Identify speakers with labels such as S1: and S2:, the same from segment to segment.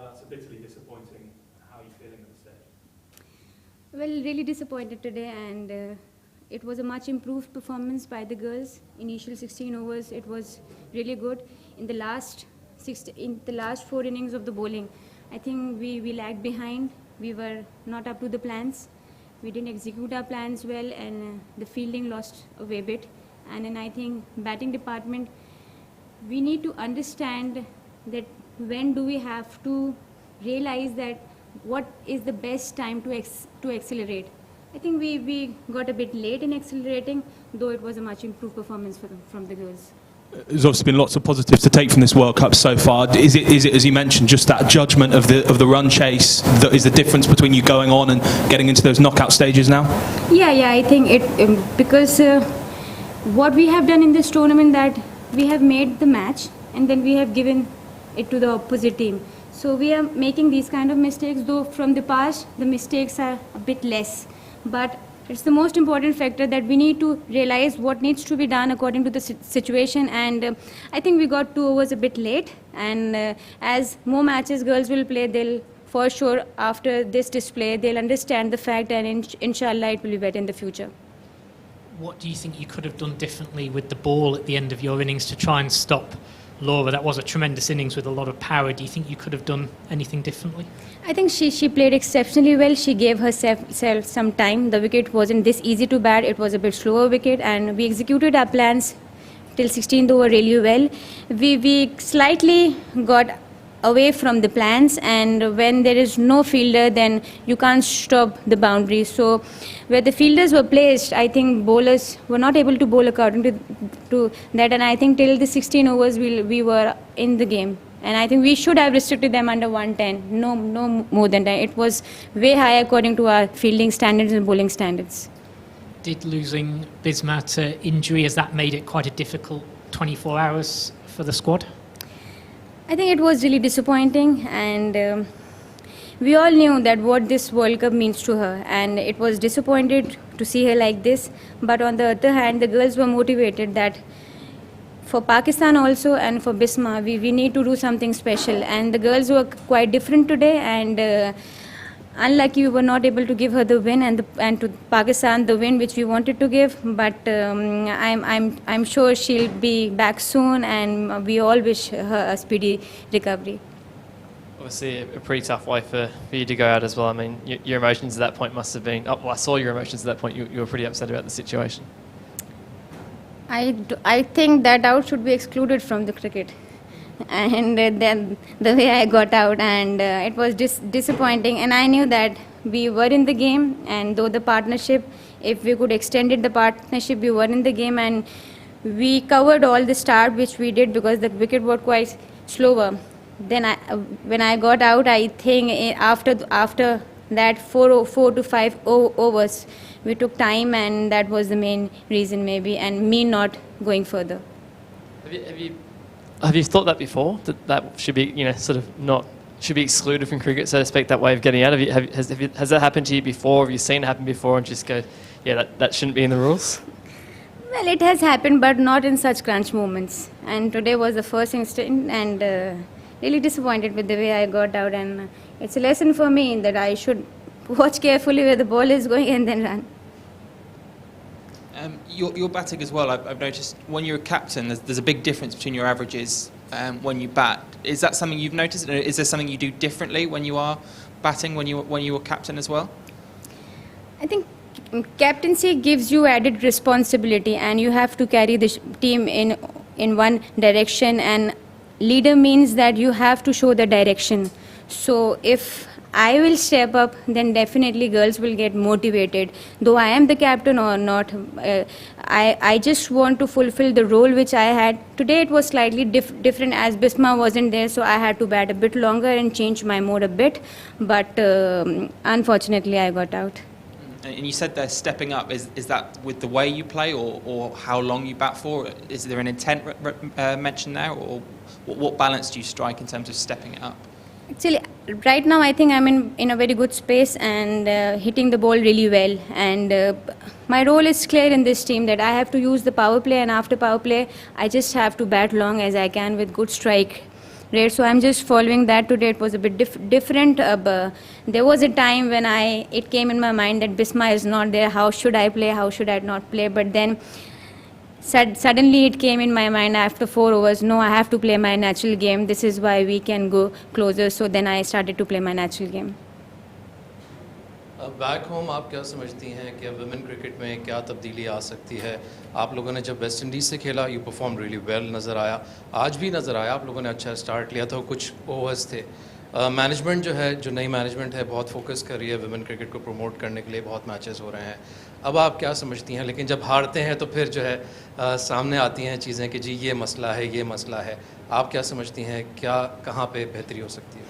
S1: That's a bitterly disappointing. How are you feeling at this stage?
S2: Well, really disappointed today, and it was a much improved performance by the girls. Initial 16 overs, it was really good. In the last four innings of the bowling, I think we lagged behind. We were not up to the plans. We didn't execute our plans well, and the fielding lost a way bit. And then I think batting department, we need to understand that when do we have to realize that what is the best time to accelerate. I think we got a bit late in accelerating, though it was a much improved performance from the girls.
S3: There's obviously been lots of positives to take from this World Cup so far. Is it as you mentioned, just that judgment of the run chase that is the difference between you going on and getting into those knockout stages now?
S2: Yeah, I think it because what we have done in this tournament, that we have made the match and then we have given it to the opposite team. So we are making these kind of mistakes, though from the past the mistakes are a bit less. But it's the most important factor that we need to realize what needs to be done according to the situation. And I think we got 2 overs a bit late. And as more matches girls will play, they'll for sure after this display they'll understand the fact, and inshallah it will be better in the future.
S4: What do you think you could have done differently with the ball at the end of your innings to try and stop Laura? That was a tremendous innings with a lot of power. Do you think you could have done anything differently?
S2: I think she played exceptionally well. She gave herself some time. The wicket wasn't this easy to bat. It was a bit slower wicket, and we executed our plans till 16th over really well. We slightly got away from the plans, and when there is no fielder, then you can't stop the boundary. So where the fielders were placed, I think bowlers were not able to bowl according to that, and I think till the 16 overs we were in the game. And I think we should have restricted them under 110, no more than that. It was way high according to our fielding standards and bowling standards.
S4: Did losing Bisma to injury, has that made it quite a difficult 24 hours for the squad?
S2: I think it was really disappointing, and we all knew that what this World Cup means to her, and it was disappointed to see her like this. But on the other hand, the girls were motivated that for Pakistan also and for Bisma, we need to do something special. And the girls were quite different today, and unlucky we were not able to give her the win, and to Pakistan the win which we wanted to give. But I'm sure she'll be back soon, and we all wish her a speedy recovery.
S5: Obviously a pretty tough way for you to go out as well. I mean, your emotions at that point must have been... well, I saw your emotions at that point. You were pretty upset about the situation.
S2: I think that out should be excluded from the cricket. And then the way I got out, and it was disappointing, and I knew that we were in the game, and though the partnership, if we could extend it, the partnership, we were in the game, and we covered all the start which we did because the wicket was quite slower. Then when I got out, I think after that 4 to 5 overs, we took time, and that was the main reason maybe, and me not going further.
S5: Have you thought that before, that should be, sort of not, should be excluded from cricket, so to speak, that way of getting out? Has that happened to you before? Have you seen it happen before and just go, yeah, that shouldn't be in the rules?
S2: Well, it has happened, but not in such crunch moments. And today was the first instant, and really disappointed with the way I got out. And it's a lesson for me that I should watch carefully where the ball is going and then run.
S6: Your batting as well, I've noticed when you're a captain, there's a big difference between your averages when you bat. Is that something you've noticed? Is there something you do differently when you are batting, when you were captain as well?
S2: I think captaincy gives you added responsibility, and you have to carry the team in one direction, and leader means that you have to show the direction. So if I will step up, then definitely girls will get motivated. Though I am the captain or not, I just want to fulfill the role which I had. Today it was slightly different as Bisma wasn't there, so I had to bat a bit longer and change my mode a bit. But unfortunately I got out.
S6: And you said they're stepping up. Is that with the way you play or how long you bat for? Is there an intent mentioned there, or what balance do you strike in terms of stepping it up?
S2: Actually, right now I think I'm in a very good space and hitting the ball really well. And my role is clear in this team that I have to use the power play, and after power play, I just have to bat long as I can with good strike rate. So I'm just following that today. It was a bit different. There was a time when it came in my mind that Bisma is not there. How should I play? How should I not play? But then suddenly it came in my mind after 4 overs, no, I have to play my natural game. This is why we can go closer. So then I started to play my natural game.
S7: Back home आप क्या समझती हैं कि अब women cricket में क्या तब्दीली आ सकती है? आप लोगों ने जब वेस्ट इंडीज़ से खेला यू परफॉर्म रियली वेल नज़र आया, आज भी नज़र आया, आप लोगों ने अच्छा स्टार्ट लिया था, कुछ ओवर्स थे। मैनेजमेंट जो है, जो नई मैनेजमेंट है, बहुत फोकस कर रही है वुमेन क्रिकेट को प्रमोट करने के लिए, बहुत मैचेस हो रहे हैं। अब आप क्या समझती हैं? लेकिन जब हारते हैं तो फिर जो है सामने आती हैं चीज़ें कि जी ये मसला है, ये मसला है। आप क्या समझती हैं, क्या कहाँ पे बेहतरी हो सकती है?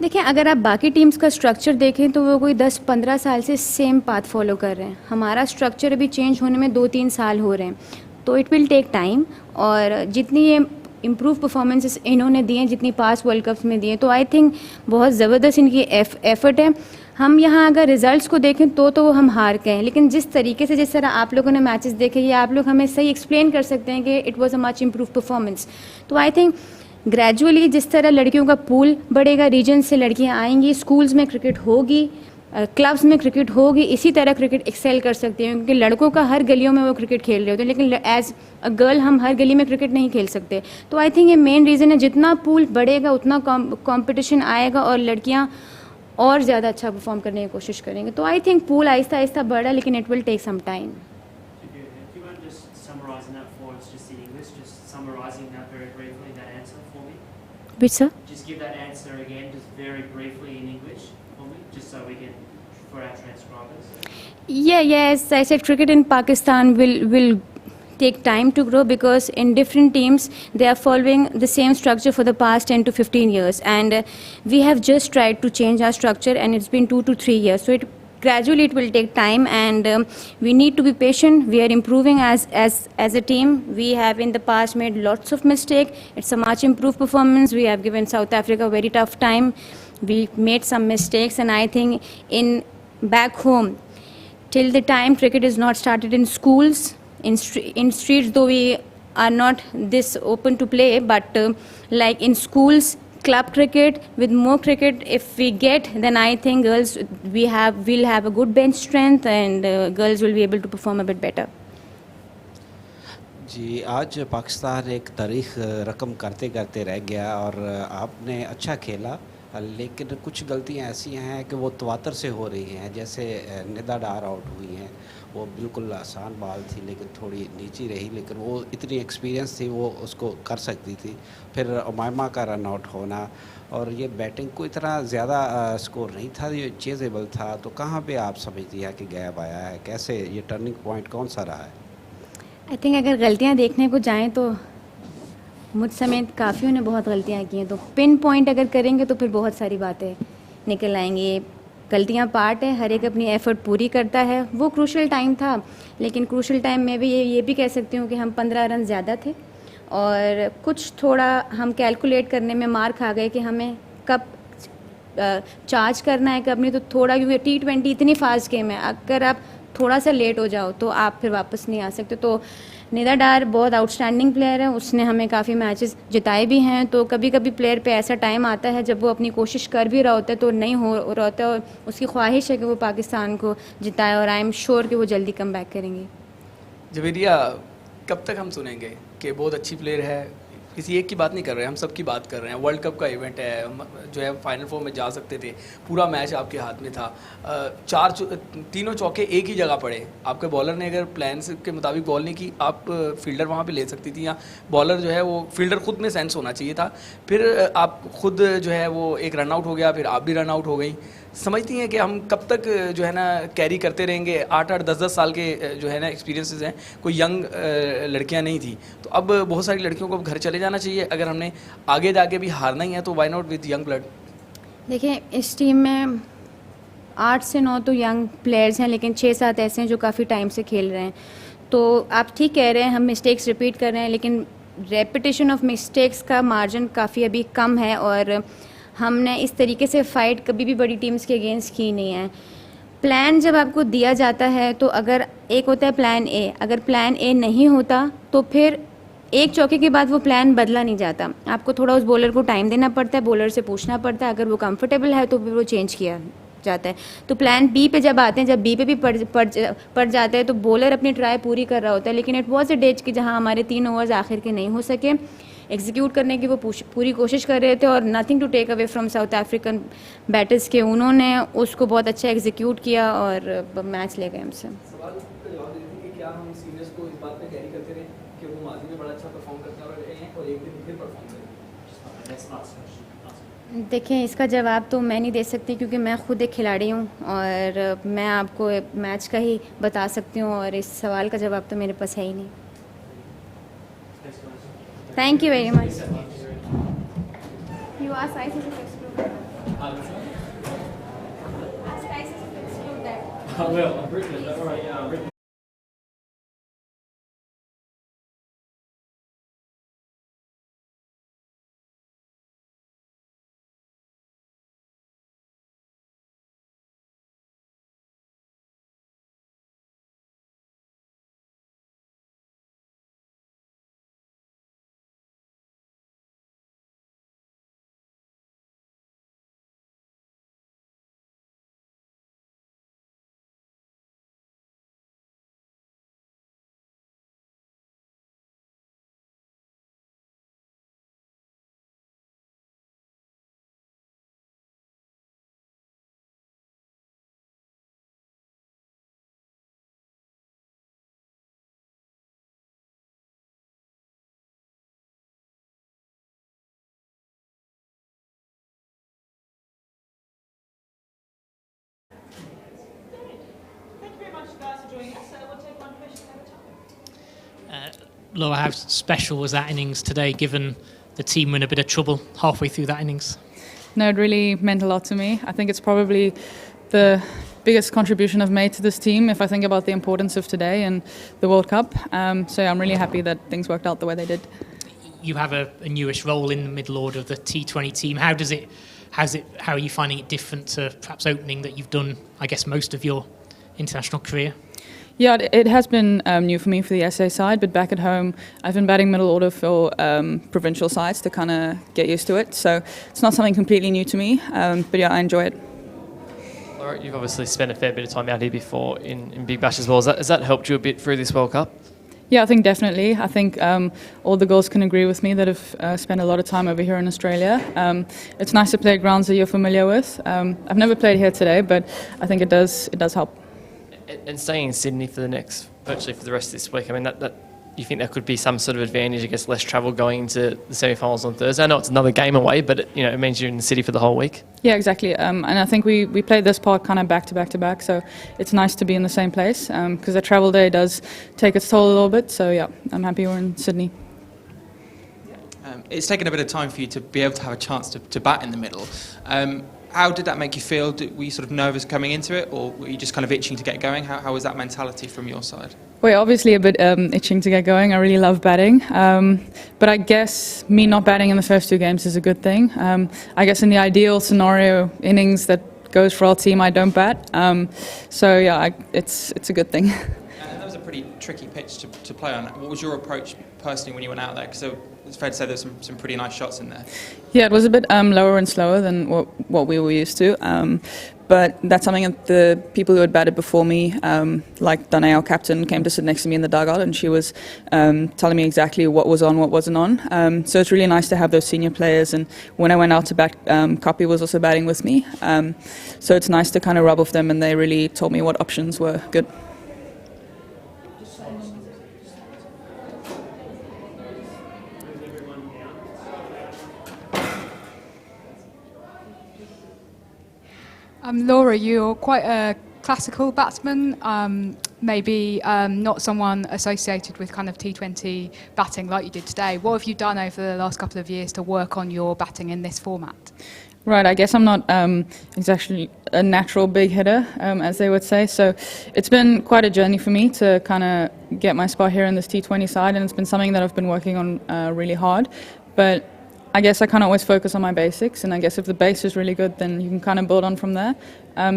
S2: देखिए, अगर आप बाकी टीम्स का स्ट्रक्चर देखें तो वो कोई 10-15 साल से सेम पाथ फॉलो कर रहे हैं। हमारा स्ट्रक्चर अभी चेंज होने में 2-3 साल हो रहे हैं, तो इट विल टेक टाइम। और जितनी ये इम्प्रूव परफॉर्मेंसेस इन्होंने दिए हैं, जितनी पास वर्ल्ड कप्स में दिए, तो आई थिंक बहुत ज़बरदस्त इनकी एफर्ट है। हम यहाँ अगर रिजल्ट्स को देखें तो हम हार गए हैं, लेकिन जिस तरीके से, जिस तरह आप लोगों ने मैचेस देखे, ये आप लोग हमें सही एक्सप्लेन कर सकते हैं कि it was a much improve performance. तो आई थिंक ग्रेजुअली जिस तरह लड़कियों का पूल बढ़ेगा, रीजन से लड़कियाँ आएंगी, स्कूल्स में क्रिकेट होगी, क्लब्स में क्रिकेट होगी, इसी तरह क्रिकेट एक्सेल कर सकती है। क्योंकि लड़कों का हर गलियों में वो क्रिकेट खेल रहे होते हैं, लेकिन एज अ गर्ल हम हर गली में क्रिकेट नहीं खेल सकते। तो आई थिंक ये मेन रीज़न है, जितना पूल बढ़ेगा उतना कंपटीशन आएगा और लड़कियां और ज़्यादा अच्छा परफॉर्म करने की कोशिश करेंगे। तो आई थिंक पूल आहिस्ता आहिस्ता बढ़ा, लेकिन it will take some time.
S8: If you weren't just summarising that for us, just in English, just summarising that very briefly, that answer for me.
S2: Which, sir?
S8: Just give that answer again, just very briefly in English for me, just so we can, for our transcribers.
S2: Yes, I said cricket in Pakistan will take time to grow because in different teams they are following the same structure for the past 10 to 15 years, and we have just tried to change our structure, and it's been 2 to 3 years. So gradually it will take time, and we need to be patient. We are improving as a team. We have in the past made lots of mistakes. It's a much improved performance. We have given South Africa a very tough time. We made some mistakes, and I think in back home, till the time cricket is not started in schools, in streets, though we are not this open to play, but like in schools, club cricket, with more cricket if we get, then I think girls will have a good bench strength, and girls will be able to perform a bit better.
S9: जी, आज पाकिस्तान एक तारीख रकम करते करते रह गया और आपने अच्छा खेला, लेकिन कुछ गलतियां ऐसी हैं कि वो तवातर से हो रही हैं। जैसे निदा डार आउट हुई हैं, वो बिल्कुल आसान बॉल थी लेकिन थोड़ी नीची रही, लेकिन वो इतनी एक्सपीरियंस थी, वो उसको कर सकती थी। फिर उमामा का रन आउट होना, और ये बैटिंग को इतना ज़्यादा स्कोर नहीं था, ये चेजेबल था। तो कहाँ पे आप समझती हैं कि गैप आया है? कैसे ये टर्निंग पॉइंट कौन सा रहा है?
S2: आई थिंक अगर गलतियाँ देखने को जाएँ तो मुझ समेत काफ़ियों ने बहुत गलतियाँ की हैं, तो पिन पॉइंट अगर करेंगे तो फिर बहुत सारी बातें निकल आएंगी। गलतियाँ पार्ट है, हर एक अपनी एफ़र्ट पूरी करता है। वो क्रूशल टाइम था, लेकिन क्रूशल टाइम में भी ये भी कह सकती हूँ कि हम 15 रन ज़्यादा थे, और कुछ थोड़ा हम कैलकुलेट करने में मार खा गए कि हमें कब चार्ज करना है, कब नहीं। तो थोड़ा, क्योंकि T20 इतनी फास्ट गेम है, अगर आप थोड़ा सा लेट हो जाओ तो आप फिर वापस नहीं आ सकते। तो निदा डार बहुत आउटस्टैंडिंग प्लेयर है, उसने हमें काफ़ी मैचेस जिताए भी हैं। तो कभी कभी प्लेयर पे ऐसा टाइम आता है जब वो अपनी कोशिश कर भी रहा होता है तो नहीं हो रहा होता है, और उसकी ख्वाहिश है कि वो पाकिस्तान को जिताए, और आई एम श्योर कि वो जल्दी कम बैक करेंगे।
S10: जवेरिया, कब तक हम सुनेंगे कि बहुत अच्छी प्लेयर है? किसी एक की बात नहीं कर रहे हैं, हम सब की बात कर रहे हैं। वर्ल्ड कप का इवेंट है, जो है फाइनल 4 में जा सकते थे, पूरा मैच आपके हाथ में था। तीनों चौके एक ही जगह पड़े, आपके बॉलर ने अगर प्लान के मुताबिक बॉल नहीं की, आप फील्डर वहाँ पे ले सकती थी, या बॉलर जो है वो फील्डर खुद में सेंस होना चाहिए था। फिर आप खुद जो है वो एक रन आउट हो गया, फिर आप भी रन आउट हो गई। समझती हैं कि हम कब तक जो है ना कैरी करते रहेंगे? 8-8, 10-10 साल के जो है ना एक्सपीरियंसेस हैं, कोई यंग लड़कियां नहीं थी, तो अब बहुत सारी लड़कियों को घर चले जाना चाहिए। अगर हमने आगे जाके भी हारना ही है तो why not with young blood?
S2: देखिए, इस टीम में 8 से 9 तो यंग प्लेयर्स हैं, लेकिन 6-7 ऐसे हैं जो काफ़ी टाइम से खेल रहे हैं। तो आप ठीक कह रहे हैं, हम मिस्टेक्स रिपीट कर रहे हैं, लेकिन रेपिटेशन ऑफ मिस्टेक्स का मार्जिन काफ़ी अभी कम है, और हमने इस तरीके से फ़ाइट कभी भी बड़ी टीम्स के अगेंस्ट की नहीं है। प्लान जब आपको दिया जाता है तो अगर एक होता है प्लान ए, अगर प्लान ए नहीं होता तो फिर एक चौके के बाद वो प्लान बदला नहीं जाता, आपको थोड़ा उस बॉलर को टाइम देना पड़ता है, बॉलर से पूछना पड़ता है, अगर वो कंफर्टेबल है तो फिर वो चेंज किया जाता है। तो प्लान बी पे जब आते हैं, जब बी पे भी पड़ जाते हैं तो बॉलर अपनी ट्राई पूरी कर रहा होता है, लेकिन इट वॉज अ डेज कि जहाँ हमारे 3 ओवर्स आखिर के नहीं हो सके, एग्जीक्यूट करने की वो पूरी कोशिश कर रहे थे, और nothing to take away from South African batters के, उन्होंने उसको बहुत अच्छा एग्जीक्यूट किया और मैच ले गए हमसे।
S10: सवाल का जवाब देते हैं कि क्या हम सीनियर्स को इस बात पे कैरी करते रहे कि वो माजी में बड़ा अच्छा परफॉर्म करते रहे हैं और एक दिन फिर परफॉर्म करें?
S2: देखें, इसका जवाब तो मैं नहीं दे सकती क्योंकि मैं खुद एक खिलाड़ी हूँ, और मैं आपको मैच का ही बता सकती हूँ, और इस सवाल का जवाब तो मेरे पास है ही नहीं। Thank you very much. You asked ICC to exclude that. Ask ICC to exclude that.
S1: I will. I've written it. All right, yeah, I've written it.
S4: Laura, how special was that innings today, given the team were in a bit of trouble halfway through that innings?
S11: No, it really meant a lot to me. I think it's probably the biggest contribution I've made to this team if I think about the importance of today and the World Cup. So yeah, I'm really happy that things worked out the way they did.
S4: You have a newish role in the middle order of the T20 team. How are you finding it different to perhaps opening that you've done, I guess, most of your international career?
S11: Yeah, it has been new for me for the SA side, but back at home, I've been batting middle order for provincial sides to kind of get used to it. So it's not something completely new to me, but yeah, I enjoy it.
S5: Laura, you've obviously spent a fair bit of time out here before in Big Bash as well. Has that helped you a bit through this World Cup?
S11: Yeah, I think definitely. I think all the girls can agree with me that have spent a lot of time over here in Australia. It's nice to play at grounds that you're familiar with. I've never played here today, but I think it does help.
S5: And staying in Sydney for virtually for the rest of this week, I mean, that you think that could be some sort of advantage, I guess, less travel going into the semi-finals on Thursday? I know it's another game away, but it means you're in the city for the whole week. Yeah, exactly. And I think we played this part kind of back to back to back, so it's nice to be in the same place because the travel day does take its toll a little bit. So yeah, I'm happy we're in Sydney.
S6: It's taken a bit of time for you to be able to have a chance to bat in the middle. How did that make you feel? Were you sort of nervous coming into it, or were you just kind of itching to get going? How was that mentality from your side?
S11: Well, obviously a bit itching to get going. I really love batting. But I guess me not batting in the first 2 games is a good thing. I guess in the ideal scenario innings that goes for our team, I don't bat. So yeah, it's a good thing.
S6: And that was a pretty tricky pitch to play on. What was your approach personally when you went out there? Because it's fair to say there's some pretty nice shots in there.
S11: Yeah, it was a bit lower and slower than what we were used to. But that's something that the people who had batted before me, like Danae, our captain, came to sit next to me in the dugout, and she was telling me exactly what was on, what wasn't on. So it's really nice to have those senior players. And when I went out to bat, Kapi was also batting with me. So it's nice to kind of rub off them, and they really told me what options were good.
S12: Laura, you're quite a classical batsman, maybe not someone associated with kind of T20 batting like you did today. What have you done over the last couple of years to work on your batting in this format?
S11: Right, I guess I'm not exactly a natural big hitter, as they would say. So it's been quite a journey for me to kind of get my spot here in this T20 side, and it's been something that I've been working on really hard. But I guess I can't always focus on my basics, and I guess if the base is really good, then you can kind of build on from there.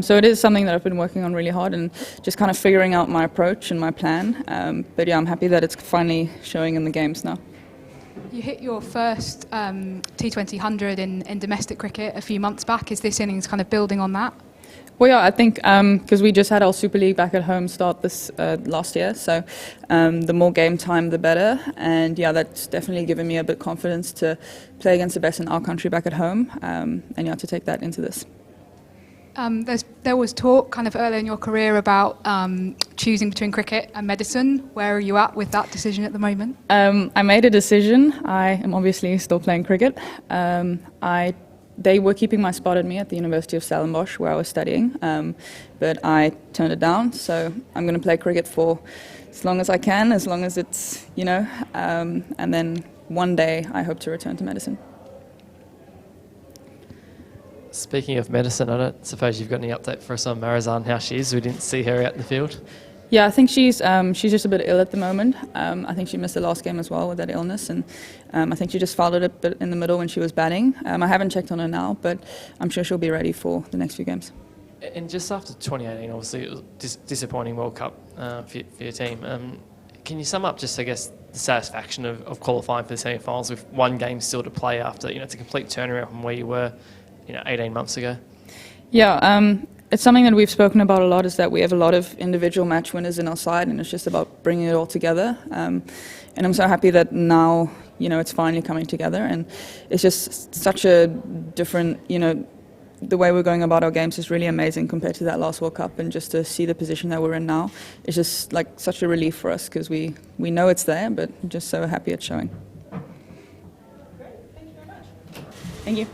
S11: So it is something that I've been working on really hard and just kind of figuring out my approach and my plan. But yeah, I'm happy that it's finally showing in the games now.
S12: You hit your first T20 100 in domestic cricket a few months back. Is this innings kind of building on that?
S11: Well, yeah, I think because we just had our Super League back at home start this last year, so the more game time, the better. And yeah, that's definitely given me a bit of confidence to play against the best in our country back at home, and yeah, to take that into this.
S12: There was talk kind of earlier in your career about choosing between cricket and medicine. Where are you at with that decision at the moment?
S11: I made a decision. I am obviously still playing cricket. They were keeping my spot at me at the University of Stellenbosch where I was studying, but I turned it down. So I'm going to play cricket for as long as I can, as long as it's, and then one day I hope to return to medicine.
S5: Speaking of medicine, I don't suppose you've got any update for us on Marizanne, how she is? We didn't see her out in the field.
S11: Yeah, I think she's just a bit ill at the moment. I think she missed the last game as well with that illness, and I think she just fouled it a bit in the middle when she was batting. I haven't checked on her now, but I'm sure she'll be ready for the next few games.
S5: And just after 2018, obviously it was disappointing World Cup for your team. Can you sum up just, I guess, the satisfaction of qualifying for the semi-finals with one game still to play after, it's a complete turnaround from where you were, 18 months ago?
S11: Yeah, it's something that we've spoken about a lot, is that we have a lot of individual match winners in our side, and it's just about bringing it all together. And I'm so happy that now, it's finally coming together, and it's just such a different, the way we're going about our games is really amazing compared to that last World Cup, and just to see the position that we're in now is just like such a relief for us, because we know it's there, but I'm just so happy it's showing.
S13: Great, thank you very much.
S11: Thank you.